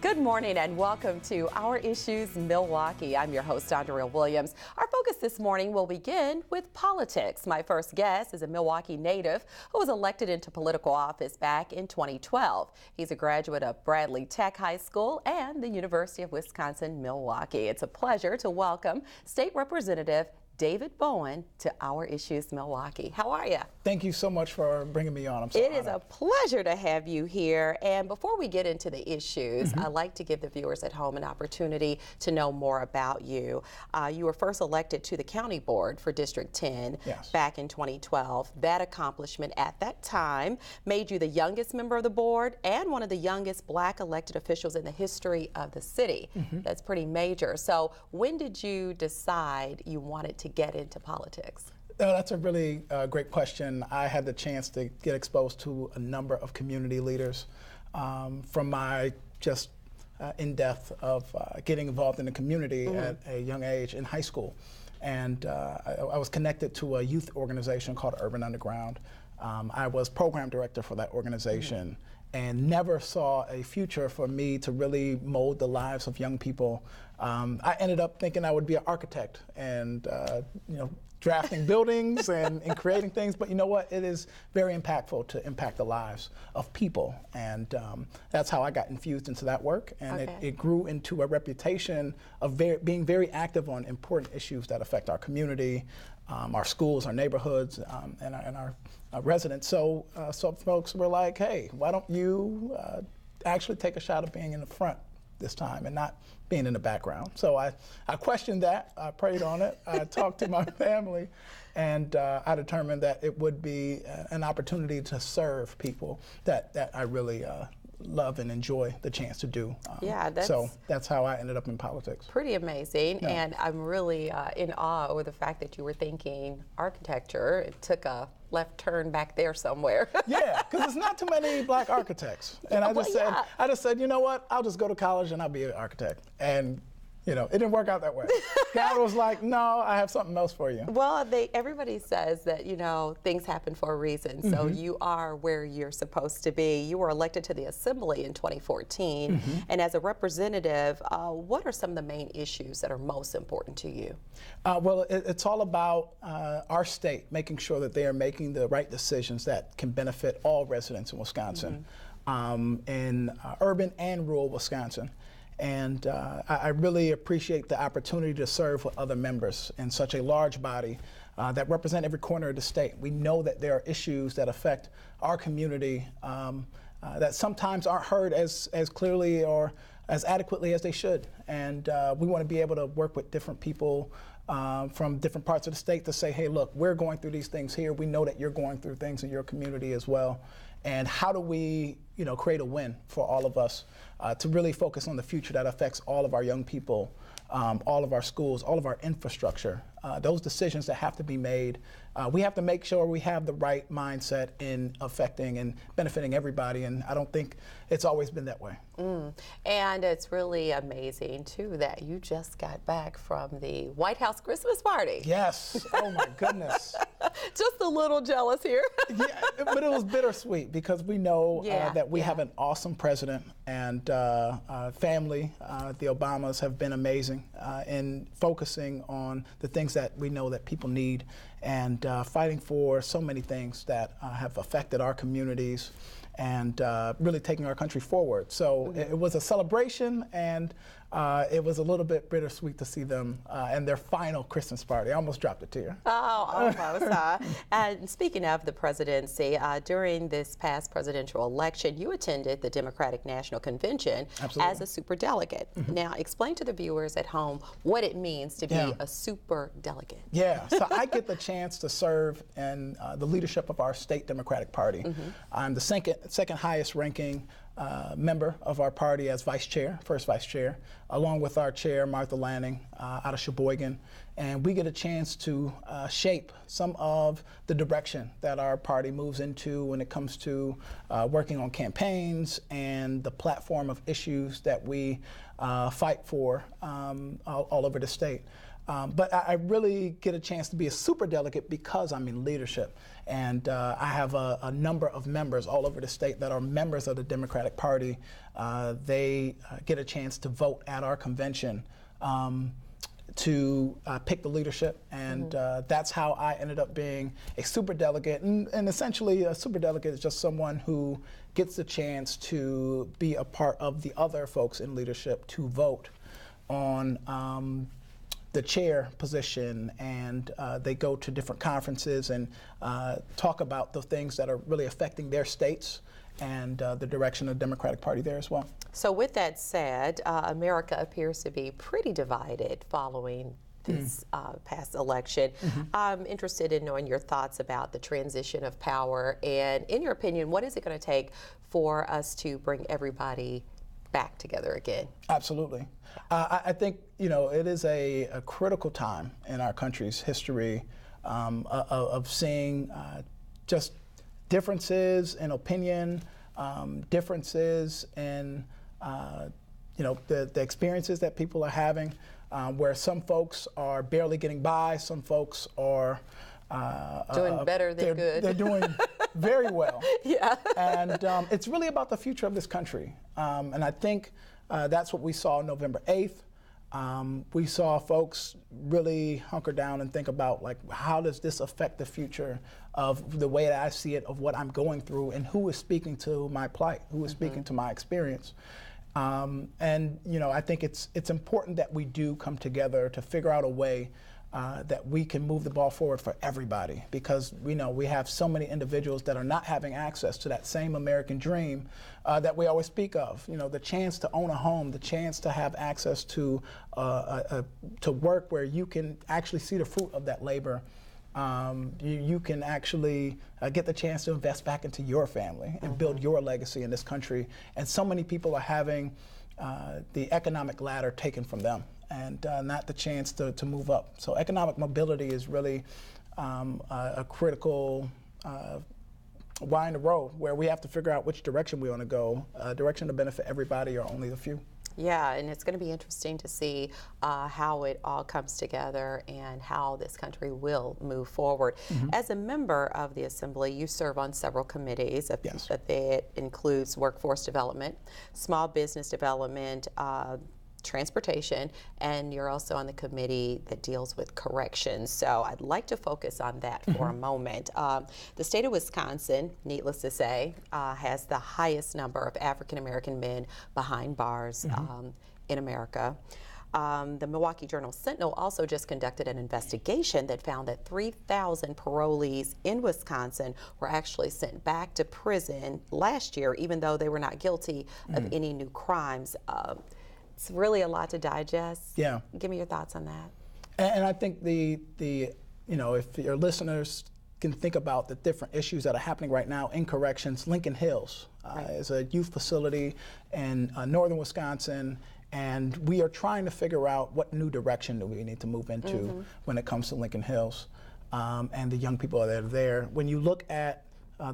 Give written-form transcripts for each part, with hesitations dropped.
Good morning and welcome to Our Issues Milwaukee. I'm your host, Andrea Williams. Our focus this morning will begin with politics. My first guest is a Milwaukee native who was elected into political office back in 2012. He's a graduate of Bradley Tech High School and the University of Wisconsin-Milwaukee. It's a pleasure to welcome State Representative David Bowen to Our Issues Milwaukee. How are you? Thank you so much for bringing me on. I'm so It honored. is a pleasure to have you here. And before we get into the issues, I'd like to give the viewers at home an opportunity to know more about you. You were first elected to the county board for District 10 back in 2012. That accomplishment at that time made you the youngest member of the board and one of the youngest Black elected officials in the history of the city. That's pretty major. So when did you decide you wanted to get into politics? That's a really great question. I had the chance to get exposed to a number of community leaders from my just in-depth of getting involved in the community at a young age in high school. And I was connected to a youth organization called Urban Underground. I was program director for that organization and never saw a future for me to really mold the lives of young people. I ended up thinking I would be an architect and drafting buildings and creating things, but you know what? It is very impactful to impact the lives of people, and that's how I got infused into that work, and it grew into a reputation of being very active on important issues that affect our community, our schools, our neighborhoods, and our residents. So some folks were like, hey, why don't you actually take a shot at being in the front this time and not being in the background? So I questioned that, I prayed on it, I talked to my family, and I determined that it would be an opportunity to serve people that I really love and enjoy the chance to do. So that's how I ended up in politics. Pretty amazing, and I'm really in awe over the fact that you were thinking architecture. It took a left turn back there somewhere. Yeah, because there's not too many Black architects. And I just said, you know what, I'll just go to college and I'll be an architect. And you know, it didn't work out that way. God was like, no, I have something else for you. Well, everybody says that, you know, things happen for a reason. So you are where you're supposed to be. You were elected to the Assembly in 2014. And as a representative, what are some of the main issues that are most important to you? Well, it's all about our state, making sure that they are making the right decisions that can benefit all residents in Wisconsin, in urban and rural Wisconsin. And I really appreciate the opportunity to serve with other members in such a large body that represent every corner of the state. We know that there are issues that affect our community that sometimes aren't heard as clearly or as adequately as they should. And we want to be able to work with different people from different parts of the state to say, hey, look, we're going through these things here. We know that you're going through things in your community as well. And how do we, create a win for all of us to really focus on the future that affects all of our young people, all of our schools, all of our infrastructure, those decisions that have to be made. We have to make sure we have the right mindset in affecting and benefiting everybody, and I don't think it's always been that way. And it's really amazing, too, that you just got back from the White House Christmas party. Yes. Oh, my goodness. Just a little jealous here. Yeah, but it was bittersweet because we know that we have an awesome president and family. The Obamas have been amazing in focusing on the things that we know that people need and fighting for so many things that have affected our communities and really taking our country forward. So it was a celebration, and it was a little bit bittersweet to see them and their final Christmas party. I almost dropped a tear. Oh, almost. And speaking of the presidency, during this past presidential election, you attended the Democratic National Convention as a superdelegate. Now, explain to the viewers at home what it means to be a superdelegate. Yeah, so I get the chance to serve in the leadership of our state Democratic Party. I'm the second highest ranking member of our party as vice chair, first vice chair, along with our chair, Martha Lanning, out of Sheboygan. And we get a chance to shape some of the direction that our party moves into when it comes to working on campaigns and the platform of issues that we fight for all over the state. But I really get a chance to be a superdelegate because I'm in leadership. And I have a number of members all over the state that are members of the Democratic Party. They get a chance to vote at our convention to pick the leadership, and that's how I ended up being a superdelegate. And essentially, a superdelegate is just someone who gets the chance to be a part of the other folks in leadership to vote on the chair position, and they go to different conferences and talk about the things that are really affecting their states and the direction of the Democratic Party there as well. So with that said, America appears to be pretty divided following this past election. I'm interested in knowing your thoughts about the transition of power, and in your opinion, what is it going to take for us to bring everybody back together again? Absolutely. I think, it is a critical time in our country's history of seeing just differences in opinion, differences in the experiences that people are having, where some folks are barely getting by, some folks are doing better than good. They're doing very well. Yeah. And it's really about the future of this country. And I think that's what we saw on November 8th. We saw folks really hunker down and think about, like, how does this affect the future of the way that I see it, of what I'm going through, and who is speaking to my plight, who is speaking to my experience. And I think it's important that we do come together to figure out a way that we can move the ball forward for everybody, because we know we have so many individuals that are not having access to that same American dream that we always speak of. The chance to own a home, the chance to have access to work where you can actually see the fruit of that labor. You can actually get the chance to invest back into your family and build your legacy in this country. And so many people are having the economic ladder taken from them, and not the chance to move up. So economic mobility is really a critical line in the road where we have to figure out which direction we want to go, direction to benefit everybody or only a few. Yeah, and it's going to be interesting to see how it all comes together and how this country will move forward. As a member of the Assembly, you serve on several committees. Yes. That includes workforce development, small business development, transportation, and you're also on the committee that deals with corrections. So I'd like to focus on that for a moment. The state of Wisconsin, needless to say, has the highest number of African American men behind bars in America. The Milwaukee Journal-Sentinel also just conducted an investigation that found that 3,000 parolees in Wisconsin were actually sent back to prison last year, even though they were not guilty of any new crimes. It's really a lot to digest. Yeah. Give me your thoughts on that. And I think if your listeners can think about the different issues that are happening right now in corrections, Lincoln Hills is a youth facility in northern Wisconsin, and we are trying to figure out what new direction do we need to move into when it comes to Lincoln Hills and the young people that are there. When you look at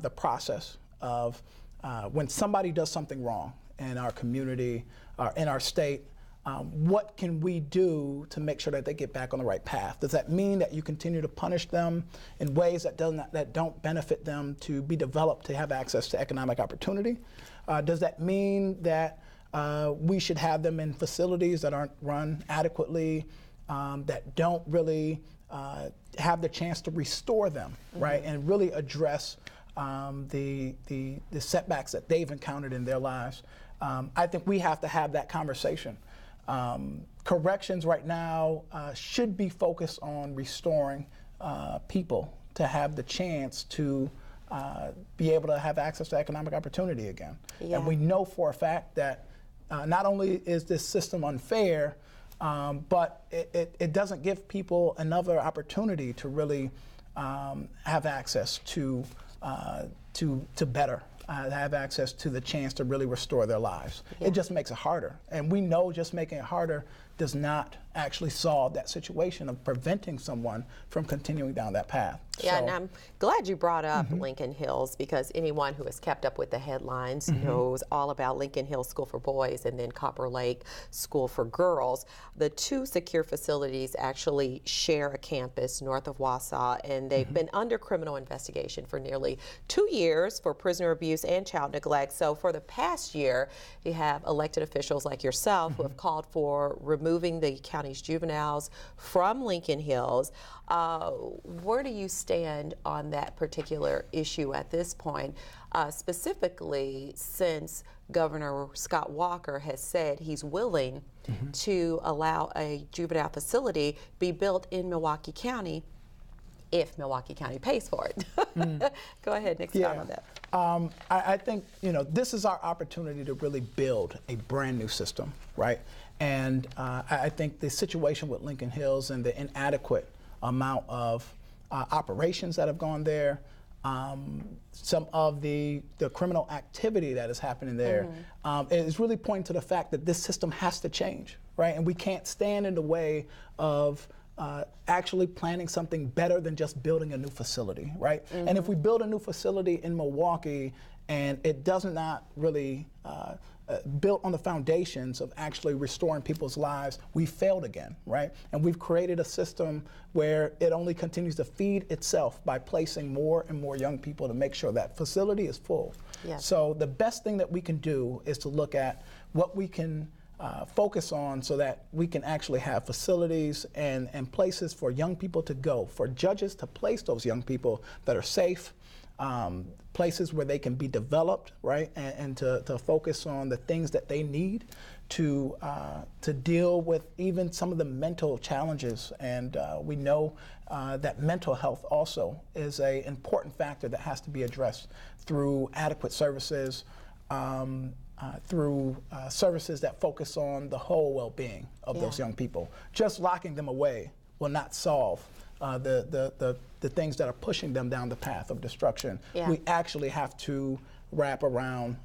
the process of when somebody does something wrong in our community, in our state, what can we do to make sure that they get back on the right path? Does that mean that you continue to punish them in ways that don't benefit them to be developed, to have access to economic opportunity? Does that mean that we should have them in facilities that aren't run adequately, that don't really have the chance to restore them, right, and really address the setbacks that they've encountered in their lives? I think we have to have that conversation. Corrections right now should be focused on restoring people to have the chance to be able to have access to economic opportunity again. Yeah. And we know for a fact that not only is this system unfair, but it doesn't give people another opportunity to really have access to better. Have access to the chance to really restore their lives. Yeah. It just makes it harder. And we know just making it harder does not actually solve that situation of preventing someone from continuing down that path. Yeah, and I'm glad you brought up Lincoln Hills, because anyone who has kept up with the headlines knows all about Lincoln Hills School for Boys and then Copper Lake School for Girls. The two secure facilities actually share a campus north of Wausau, and they've been under criminal investigation for nearly 2 years for prisoner abuse and child neglect. So for the past year, you have elected officials like yourself who have called for removing the county's juveniles from Lincoln Hills. Where do you stand on that particular issue at this point, specifically since Governor Scott Walker has said he's willing to allow a juvenile facility be built in Milwaukee County if Milwaukee County pays for it? Go ahead and expound on that. I think, this is our opportunity to really build a brand new system, right? And I think the situation with Lincoln Hills and the inadequate amount of operations that have gone there, some of the criminal activity that is happening there, is really pointing to the fact that this system has to change, right? And we can't stand in the way of actually planning something better than just building a new facility, right? And if we build a new facility in Milwaukee and it does not really built on the foundations of actually restoring people's lives, we failed again, right? And we've created a system where it only continues to feed itself by placing more and more young people to make sure that facility is full. Yes. So the best thing that we can do is to look at what we can focus on so that we can actually have facilities and places for young people to go, for judges to place those young people that are safe, places where they can be developed, right, and to focus on the things that they need to deal with even some of the mental challenges. And we know that mental health also is an important factor that has to be addressed through adequate services, through services that focus on the whole well-being of those young people. Just locking them away will not solve the things that are pushing them down the path of destruction. We actually have to wrap around,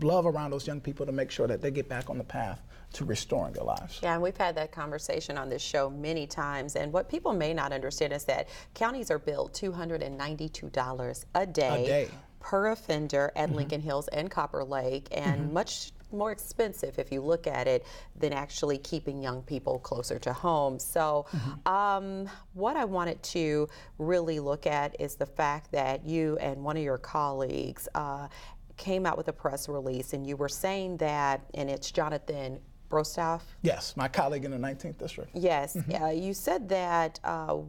love around those young people to make sure that they get back on the path to restoring their lives. Yeah, and we've had that conversation on this show many times, and what people may not understand is that counties are billed $292 a day per offender at Lincoln Hills and Copper Lake, and much more expensive if you look at it than actually keeping young people closer to home. So what I wanted to really look at is the fact that you and one of your colleagues came out with a press release, and you were saying that, and it's Jonathan Brostoff? Yes, my colleague in the 19th District. Yes, you said that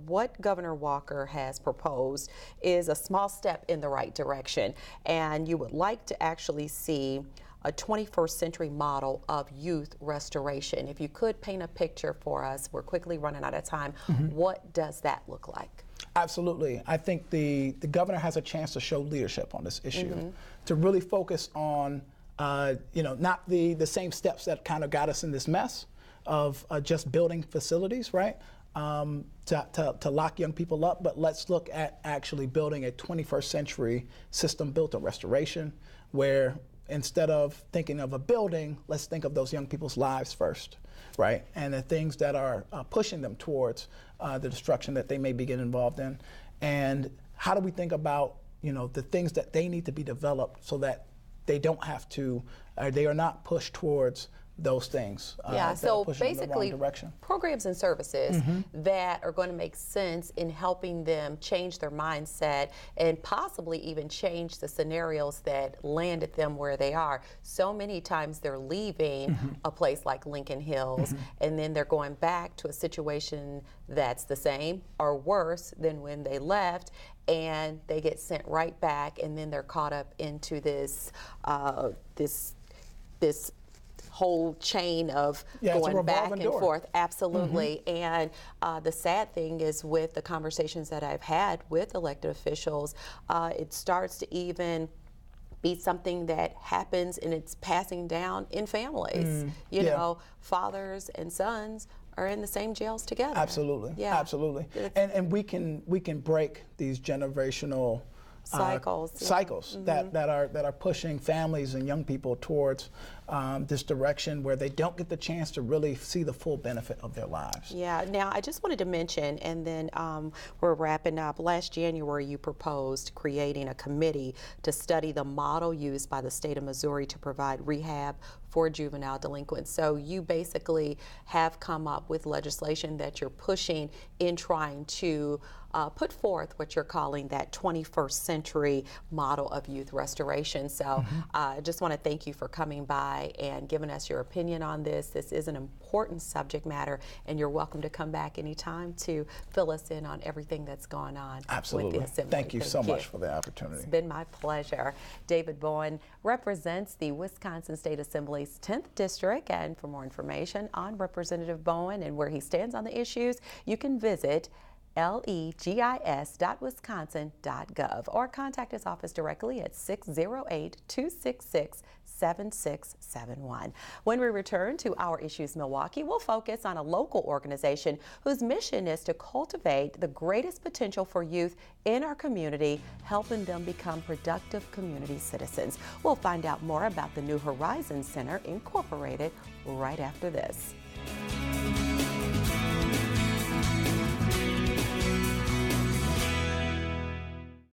what Governor Walker has proposed is a small step in the right direction, and you would like to actually see a 21st century model of youth restoration. If you could paint a picture for us, we're quickly running out of time. What does that look like? Absolutely. I think the governor has a chance to show leadership on this issue, to really focus on not the same steps that kind of got us in this mess of just building facilities, right? To lock young people up, but let's look at actually building a 21st century system built on restoration, where instead of thinking of a building, let's think of those young people's lives first, right? And the things that are pushing them towards the destruction that they may be getting involved in. And how do we think about, the things that they need to be developed so that they don't have to, they are not pushed towards those things. So basically programs and services that are going to make sense in helping them change their mindset and possibly even change the scenarios that landed them where they are. So many times they're leaving a place like Lincoln Hills and then they're going back to a situation that's the same or worse than when they left, and they get sent right back, and then they're caught up into this this whole chain of going back and forth. Absolutely. And the sad thing is, with the conversations that I've had with elected officials, it starts to even be something that happens, and it's passing down in families. You know, fathers and sons are in the same jails together. Absolutely. Absolutely. And we can break these generational cycles that are pushing families and young people towards this direction where they don't get the chance to really see the full benefit of their lives. Yeah, now I just wanted to mention, and then we're wrapping up. Last January, you proposed creating a committee to study the model used by the state of Missouri to provide rehab for juvenile delinquents. So you basically have come up with legislation that you're pushing in trying to put forth what you're calling that 21st century model of youth restoration. So I just want to thank you for coming by and giving us your opinion on this. This is an important subject matter, and you're welcome to come back anytime to fill us in on everything that's going on with the Assembly. Thank you so much for the opportunity. It's been my pleasure. David Bowen represents the Wisconsin State Assembly's 10th District, and for more information on Representative Bowen and where he stands on the issues, you can visit legis.wisconsin.gov or contact his office directly at 608-266-7671. When we return to Our Issues Milwaukee, we'll focus on a local organization whose mission is to cultivate the greatest potential for youth in our community, helping them become productive community citizens. We'll find out more about the New Horizons Center Incorporated right after this.